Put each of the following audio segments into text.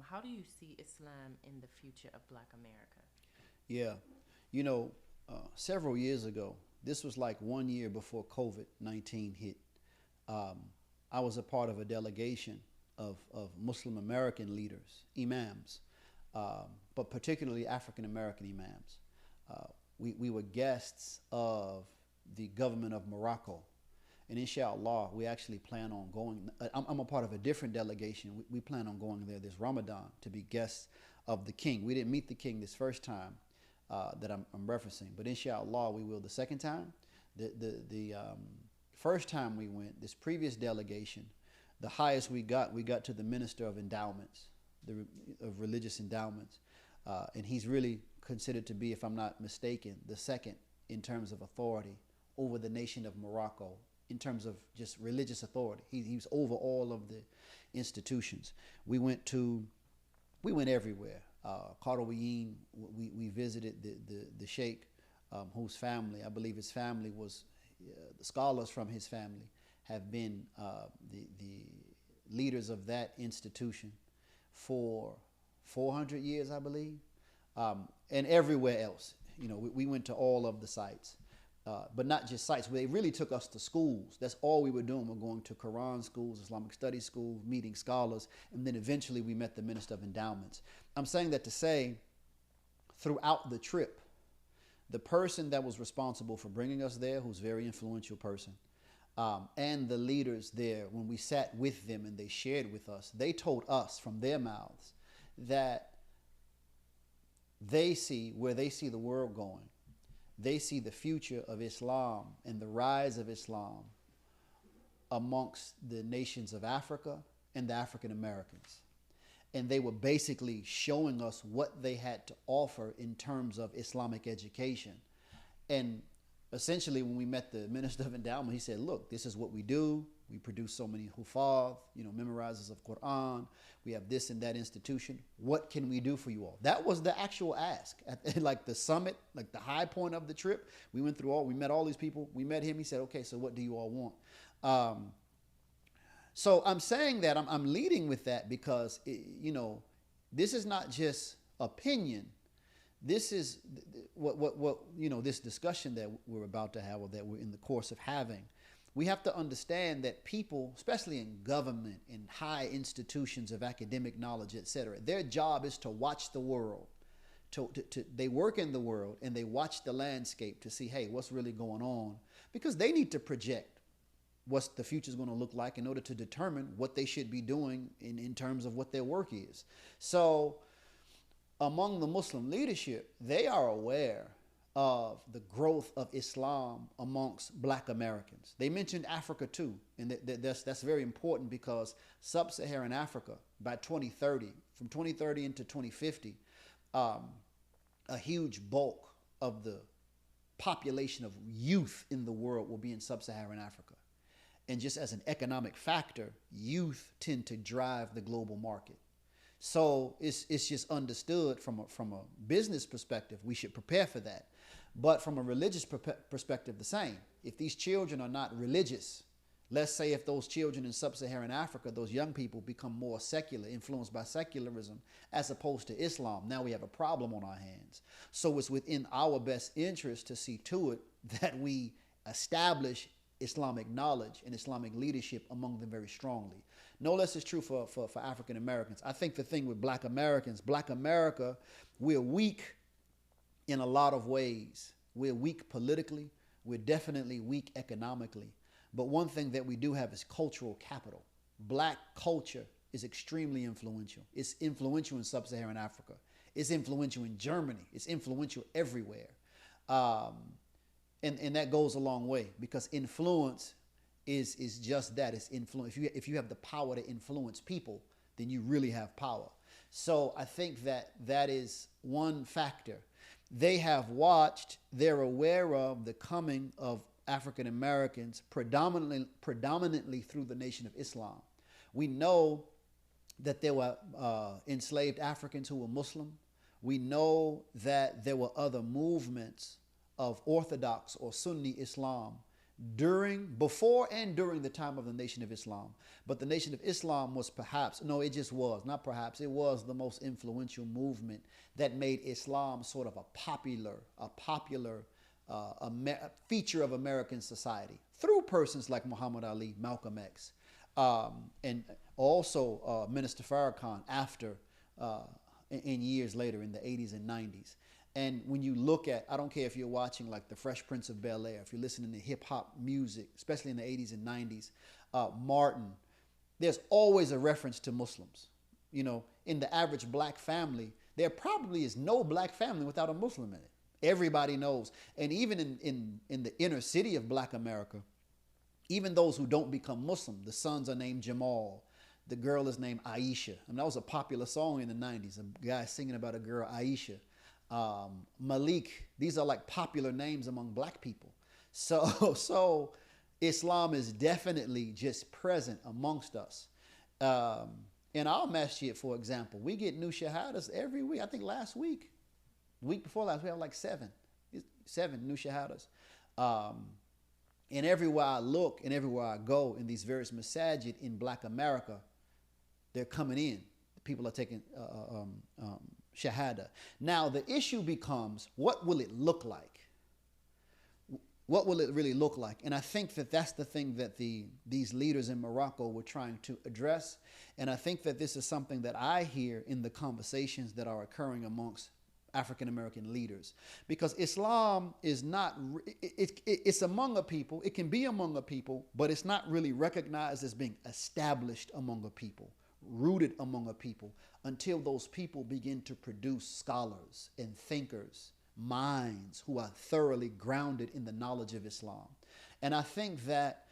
how do you see Islam in the future of Black America? Yeah, you know, several years ago, this was like 1 year before COVID-19 hit. Um, I was a part of a delegation of Muslim American leaders, imams, but particularly African American imams. We were guests of the government of Morocco. And inshallah, we actually plan on going. I'm a part of a different delegation. We plan on going there this Ramadan to be guests of the king. We didn't meet the king this first time that I'm referencing, but inshallah, we will the second time. The first time we went, this previous delegation, the highest we got to the minister of endowments, of religious endowments, and he's really considered to be, if I'm not mistaken, the second in terms of authority over the nation of Morocco in terms of just religious authority. He was over all of the institutions. We went everywhere. Qarawiyyin, we visited the sheikh, whose family, I believe his family was, the scholars from his family have been the leaders of that institution for 400 years, I believe, and everywhere else. We went to all of the sites. But not just sites. They really took us to schools. That's all we were doing. We're going to Quran schools, Islamic studies schools, meeting scholars, and then eventually we met the Minister of Endowments. I'm saying that to say, throughout the trip, the person that was responsible for bringing us there, who's a very influential person, and the leaders there, when we sat with them and they shared with us, they told us from their mouths that they see where they see the world going. They see the future of Islam and the rise of Islam amongst the nations of Africa and the African Americans. And they were basically showing us what they had to offer in terms of Islamic education. And essentially, when we met the Minister of Endowment, he said, look, this is what we do. We produce so many hufaz, memorizers of Quran. We have this and that institution. What can we do for you all? That was the actual ask. At like the summit, like the high point of the trip, we met all these people. We met him. He said, okay, so what do you all want? So I'm saying that I'm leading with that because, this is not just opinion. This is what this discussion that we're about to have, or that we're in the course of having. We have to understand that people, especially in government, in high institutions of academic knowledge, etc., their job is to watch the world. They work in the world and they watch the landscape to see, hey, what's really going on? Because they need to project what the future is going to look like in order to determine what they should be doing in terms of what their work is. So among the Muslim leadership, they are aware of the growth of Islam amongst Black Americans. They mentioned Africa too, and that's very important because sub-Saharan Africa by 2030, from 2030 into 2050, a huge bulk of the population of youth in the world will be in sub-Saharan Africa. And just as an economic factor, youth tend to drive the global market. So it's just understood from a business perspective, we should prepare for that. But from a religious perspective, the same. If these children are not religious, let's say if those children in sub-Saharan Africa, those young people become more secular, influenced by secularism, as opposed to Islam, now we have a problem on our hands. So it's within our best interest to see to it that we establish Islamic knowledge and Islamic leadership among them very strongly. No less is true for African Americans. I think the thing with Black Americans, Black America, we're weak in a lot of ways. We're weak politically. We're definitely weak economically. But one thing that we do have is cultural capital. Black culture is extremely influential. It's influential in sub-Saharan Africa. It's influential in Germany. It's influential everywhere. And that goes a long way because influence is just that. It's influence. If you have the power to influence people, then you really have power. So I think that is one factor. They have watched, they're aware of the coming of African Americans predominantly through the Nation of Islam. We know that there were enslaved Africans who were Muslim. We know that there were other movements of Orthodox or Sunni Islam before and during the time of the Nation of Islam. But the Nation of Islam was perhaps, no, it just was, not perhaps, it was the most influential movement that made Islam sort of a popular feature of American society through persons like Muhammad Ali, Malcolm X, and also Minister Farrakhan after, in years later in the 80s and 90s. And when you look at, I don't care if you're watching like The Fresh Prince of Bel-Air, if you're listening to hip hop music, especially in the 80s and 90s, Martin, there's always a reference to Muslims. You know, in the average black family, there probably is no black family without a Muslim in it. Everybody knows. And even in the inner city of black America, even those who don't become Muslim, the sons are named Jamal. The girl is named Aisha. And that was a popular song in the 90s, a guy singing about a girl, Aisha. Malik, these are like popular names among black people. So Islam is definitely just present amongst us. In our masjid, for example, we get new shahadas every week. I think last week, week before last, we had like seven new shahadas. And everywhere I look and everywhere I go in these various masajid in black America, they're coming in. People are taking shahada. Now, the issue becomes, what will it look like? What will it really look like? And I think that that's the thing that these leaders in Morocco were trying to address. And I think that this is something that I hear in the conversations that are occurring amongst African-American leaders. Because Islam is not, it's among a people, it can be among a people, but it's not really recognized as being established among a people, rooted among a people, until those people begin to produce scholars and thinkers, minds who are thoroughly grounded in the knowledge of Islam. And I think that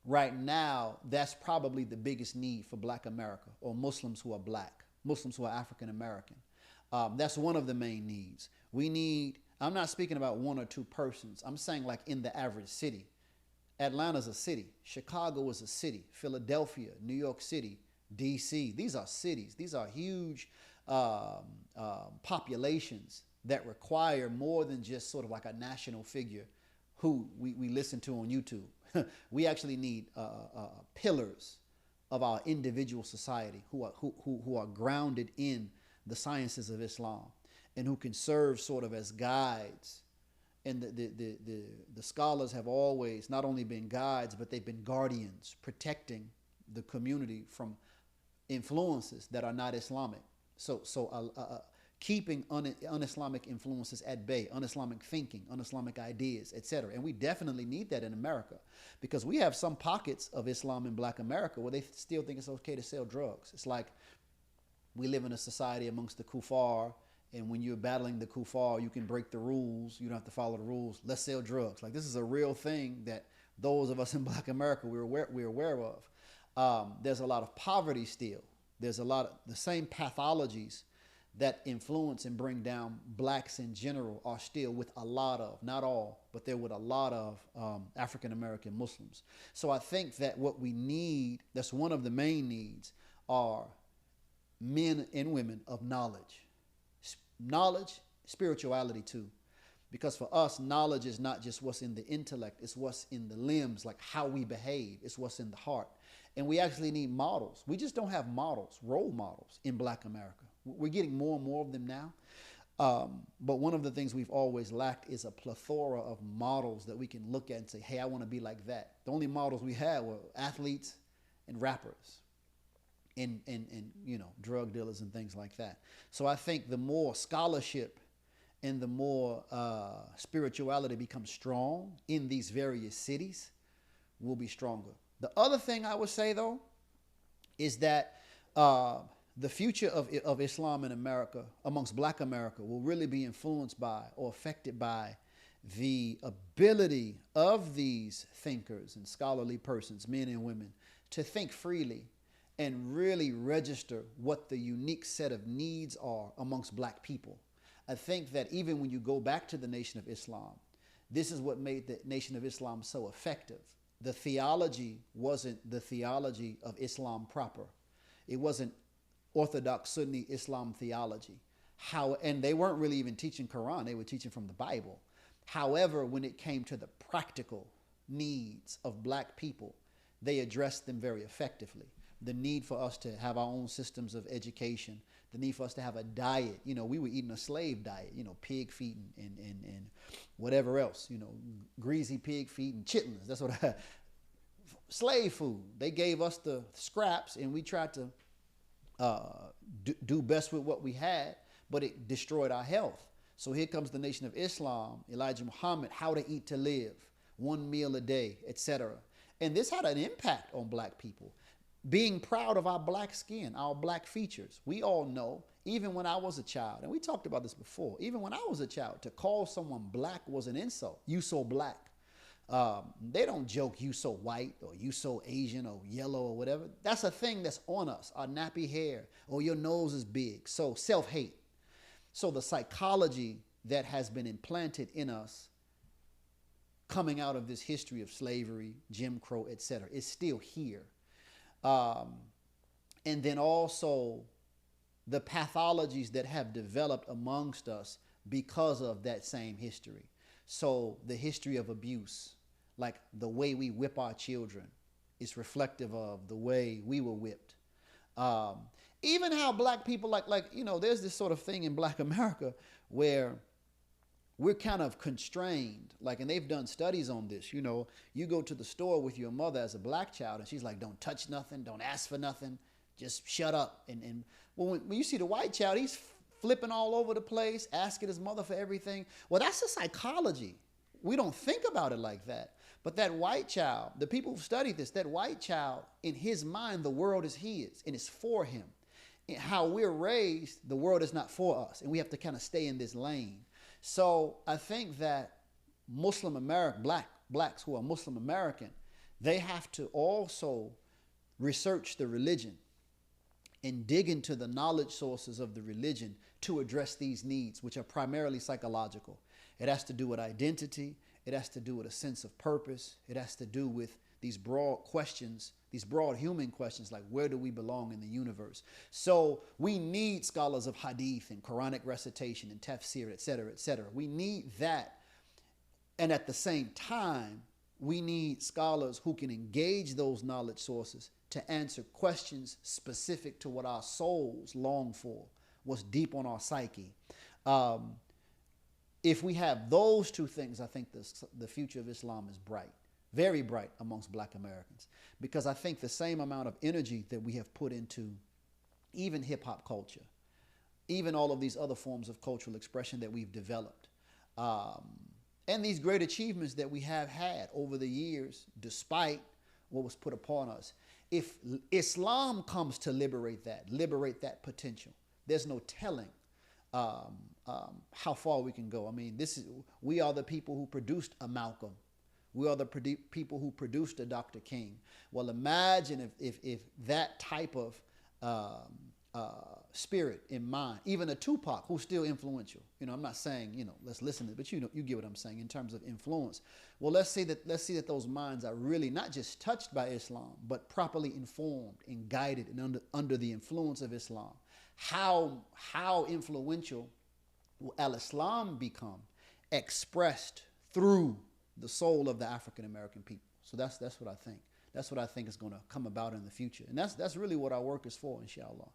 right now, that's probably the biggest need for black America, or Muslims who are black, Muslims who are African American. That's one of the main needs. We need, I'm not speaking about one or two persons. I'm saying like in the average city. Atlanta's a city. Chicago is a city. Philadelphia, New York City, DC. These are cities. These are huge populations that require more than just sort of like a national figure who we listen to on YouTube. We actually need pillars of our individual society who are grounded in the sciences of Islam and who can serve sort of as guides. And the scholars have always not only been guides, but they've been guardians, protecting the community from influences that are not Islamic. So keeping un-Islamic influences at bay, un-Islamic thinking, un-Islamic ideas, etc. And we definitely need that in America, because we have some pockets of Islam in black America where they still think it's okay to sell drugs. It's like we live in a society amongst the kuffar, and when you're battling the kuffar, you can break the rules. You don't have to follow the rules. Let's sell drugs. Like, this is a real thing that those of us in black America, we're aware of. There's a lot of poverty still. There's a lot of the same pathologies that influence and bring down blacks in general are still with a lot of, not all, but they're with a lot of African-American Muslims. So I think that what we need, that's one of the main needs, are men and women of knowledge. Knowledge, spirituality too. Because for us, knowledge is not just what's in the intellect, it's what's in the limbs, like how we behave, it's what's in the heart. And we actually need models. We just don't have models, role models in black America. We're getting more and more of them now. But one of the things we've always lacked is a plethora of models that we can look at and say, hey, I want to be like that. The only models we had were athletes and rappers. And you know, drug dealers and things like that. So I think the more scholarship and the more spirituality becomes strong in these various cities, we'll be stronger. The other thing I would say, though, is that the future of Islam in America, amongst black America, will really be influenced by or affected by the ability of these thinkers and scholarly persons, men and women, to think freely and really register what the unique set of needs are amongst black people. I think that even when you go back to the Nation of Islam, this is what made the Nation of Islam so effective. The theology wasn't the theology of Islam proper. It wasn't Orthodox Sunni Islam theology. And they weren't really even teaching Quran, they were teaching from the Bible. However, when it came to the practical needs of black people, they addressed them very effectively. The need for us to have our own systems of education, the need for us to have a diet. You know, we were eating a slave diet, you know, pig feet and whatever else, you know, greasy pig feet and chitlins. That's what slave food. They gave us the scraps and we tried to do best with what we had, but it destroyed our health. So here comes the Nation of Islam, Elijah Muhammad, how to eat to live, 1 meal a day, etc. And this had an impact on black people. Being proud of our black skin, our black features. We all know, even when I was a child, and we talked about this before, even when I was a child, to call someone black was an insult. You so black. They don't joke, you so white, or you so Asian, or yellow, or whatever. That's a thing that's on us, our nappy hair, or your nose is big. So self-hate. So the psychology that has been implanted in us coming out of this history of slavery, Jim Crow, etc., is still here. And then also the pathologies that have developed amongst us because of that same history. So the history of abuse, like the way we whip our children, is reflective of the way we were whipped. Even how black people, like you know, there's this sort of thing in black America where we're kind of constrained, like, and they've done studies on this. You know, you go to the store with your mother as a black child and she's like, don't touch nothing, don't ask for nothing, just shut up. And well, when you see the white child, he's flipping all over the place, asking his mother for everything. Well, that's a psychology. We don't think about it like that. But that white child, the people who studied this, that white child, in his mind, the world is his and it's for him. And how we're raised, the world is not for us. And we have to kind of stay in this lane. So I think that Muslim American, blacks who are Muslim American, they have to also research the religion and dig into the knowledge sources of the religion to address these needs, which are primarily psychological. It has to do with identity. It has to do with a sense of purpose. It has to do with these broad questions, these broad human questions, like where do we belong in the universe? So we need scholars of hadith and Quranic recitation and tafsir, et cetera, et cetera. We need that. And at the same time, we need scholars who can engage those knowledge sources to answer questions specific to what our souls long for, what's deep on our psyche. If we have those two things, I think the future of Islam is bright. Very bright amongst black Americans, because I think the same amount of energy that we have put into even hip hop culture, even all of these other forms of cultural expression that we've developed, and these great achievements that we have had over the years, despite what was put upon us. If Islam comes to liberate that potential, there's no telling how far we can go. I mean, we are the people who produced a Malcolm. We are the people who produced a Dr. King. Well, imagine if that type of spirit in mind, even a Tupac, who's still influential. You know, I'm not saying, you know, let's listen to it, but you know, you get what I'm saying in terms of influence. Well, let's see that those minds are really not just touched by Islam, but properly informed and guided and under the influence of Islam. How influential will al-Islam become expressed through the soul of the African American people? So that's what I think. That's what I think is going to come about in the future. And that's really what our work is for, inshallah.